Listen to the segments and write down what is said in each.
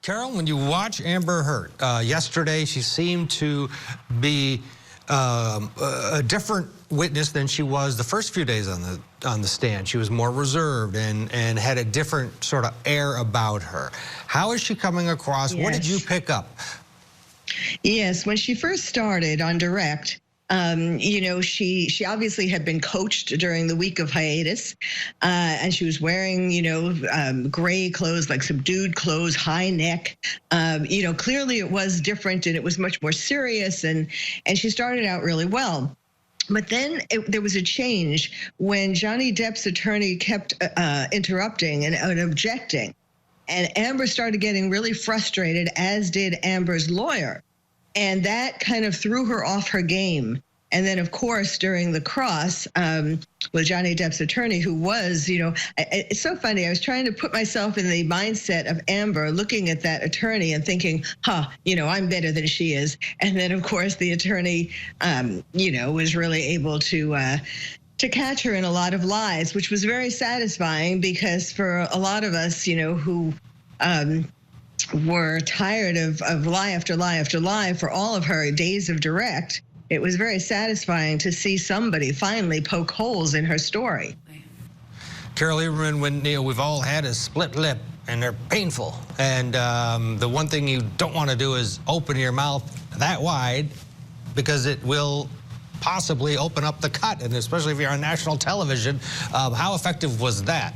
Carole, when you watch Amber Heard, yesterday she seemed to be a different witness than she was the first few days on the stand. She was more reserved and had a different sort of air about her. How is she coming across? Yes. What did you pick up? Yes, when she first started on Direct, you know, she obviously had been coached during the week of hiatus, and she was wearing, you know, gray clothes, like subdued clothes, high neck. You know, clearly it was different and it was much more serious, and she started out really well. But then there was a change when Johnny Depp's attorney kept interrupting and objecting. And Amber started getting really frustrated, as did Amber's lawyer. And that kind of threw her off her game. And then, of course, during the cross with Johnny Depp's attorney, who was, you know, it's so funny. I was trying to put myself in the mindset of Amber, looking at that attorney and thinking, you know, I'm better than she is. And then, of course, the attorney, you know, was really able to catch her in a lot of lies, which was very satisfying, because for a lot of us, you know, who were tired of lie after lie after lie for all of her days of Direct, it was very satisfying to see somebody finally poke holes in her story. Carole Lieberman, when we've all had a split lip and they're painful, and the one thing you don't want to do is open your mouth that wide, because it will possibly open up the cut, and especially if you're on national television. How effective was that?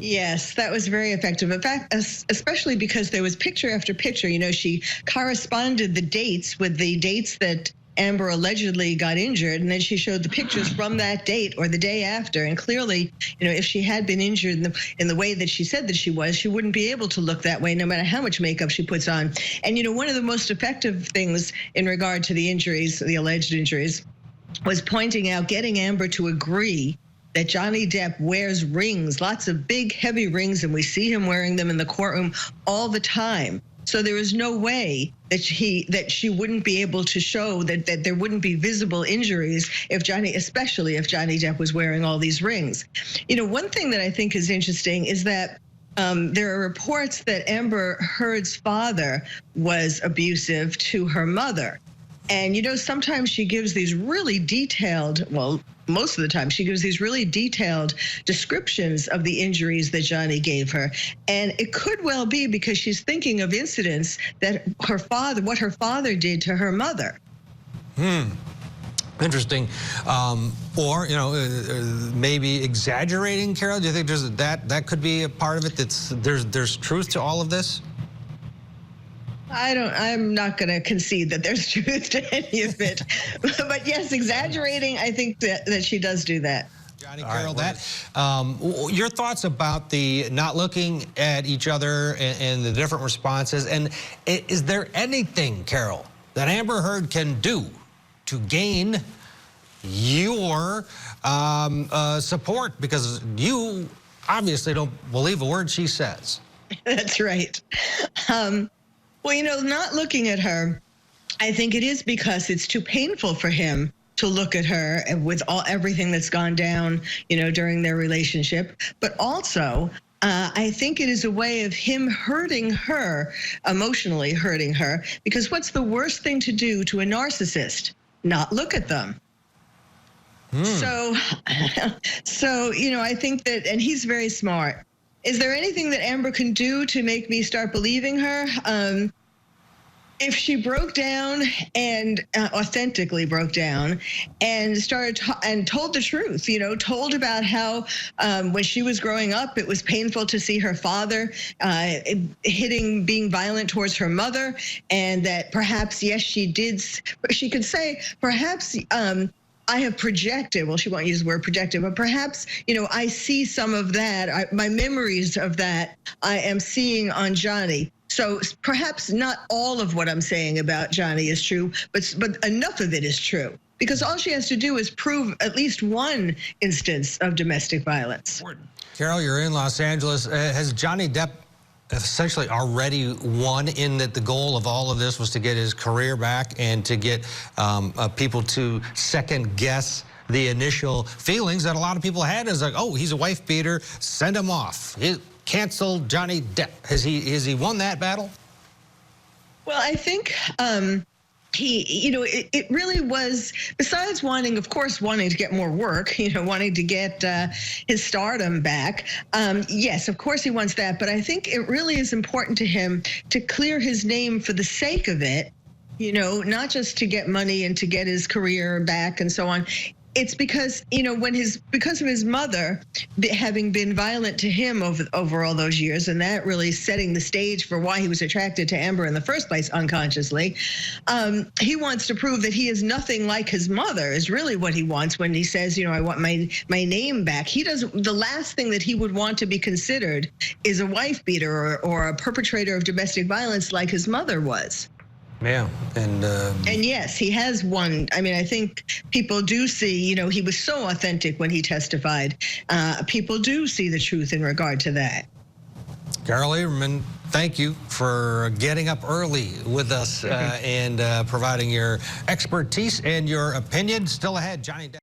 Yes, that was very effective. In fact, especially because there was picture after picture. You know, she corresponded the dates with the dates that Amber allegedly got injured, and then she showed the pictures from that date or the day after. And clearly, you know, if she had been injured in the way that she said that she was, she wouldn't be able to look that way no matter how much makeup she puts on. And, you know, one of the most effective things in regard to the injuries, the alleged injuries, was pointing out, getting Amber to agree that Johnny Depp wears rings, lots of big, heavy rings, and we see him wearing them in the courtroom all the time. So there is no way that she wouldn't be able to show that there wouldn't be visible injuries especially if Johnny Depp was wearing all these rings. You know, one thing that I think is interesting is that there are reports that Amber Heard's father was abusive to her mother. And, you know, sometimes she gives these really detailed, well, most of the time she gives these really detailed descriptions of the injuries that Johnny gave her. And it could well be because she's thinking of incidents that what her father did to her mother. Interesting. Or, you know, maybe exaggerating, Carole? Do you think that could be a part of it, there's truth to all of this? I'm not going to concede that there's truth to any of it. But yes, exaggerating, I think that she does do that. Johnny, Carole, your thoughts about the not looking at each other and the different responses, and is there anything, Carole, that Amber Heard can do to gain your support? Because you obviously don't believe a word she says. That's right. Well, you know, not looking at her, I think it is because it's too painful for him to look at her with everything that's gone down, you know, during their relationship. But also, I think it is a way of him hurting her, emotionally hurting her, because what's the worst thing to do to a narcissist? Not look at them. So, you know, I think that, and he's very smart. Is there anything that Amber can do to make me start believing her? If she broke down and authentically broke down and told the truth, you know, told about how when she was growing up, it was painful to see her father being violent towards her mother, and that perhaps, yes, she could say, perhaps, I have projected, well, she won't use the word projected, but perhaps, you know, I see some of that, my memories of that I am seeing on Johnny. So perhaps not all of what I'm saying about Johnny is true, but enough of it is true. Because all she has to do is prove at least one instance of domestic violence. Carole, you're in Los Angeles. Has Johnny Depp essentially already won, in that the goal of all of this was to get his career back and to get people to second guess the initial feelings that a lot of people had? Is like, oh, he's a wife beater, send him off. cancel Johnny Depp? Has he won that battle? Well, I think it really was, besides wanting to get more work, wanting to get his stardom back. Yes, of course he wants that. But I think it really is important to him to clear his name for the sake of it, not just to get money and to get his career back and so on. It's because, because of his mother having been violent to him over all those years, and that really setting the stage for why he was attracted to Amber in the first place unconsciously. He wants to prove that he is nothing like his mother, is really what he wants when he says, I want my name back. The last thing that he would want to be considered is a wife beater or a perpetrator of domestic violence like his mother was. Yeah, and yes, he has won. I mean, I think people do see, he was so authentic when he testified. People do see the truth in regard to that. Carole Lieberman, thank you for getting up early with us and providing your expertise and your opinion. Still ahead, Johnny Depp.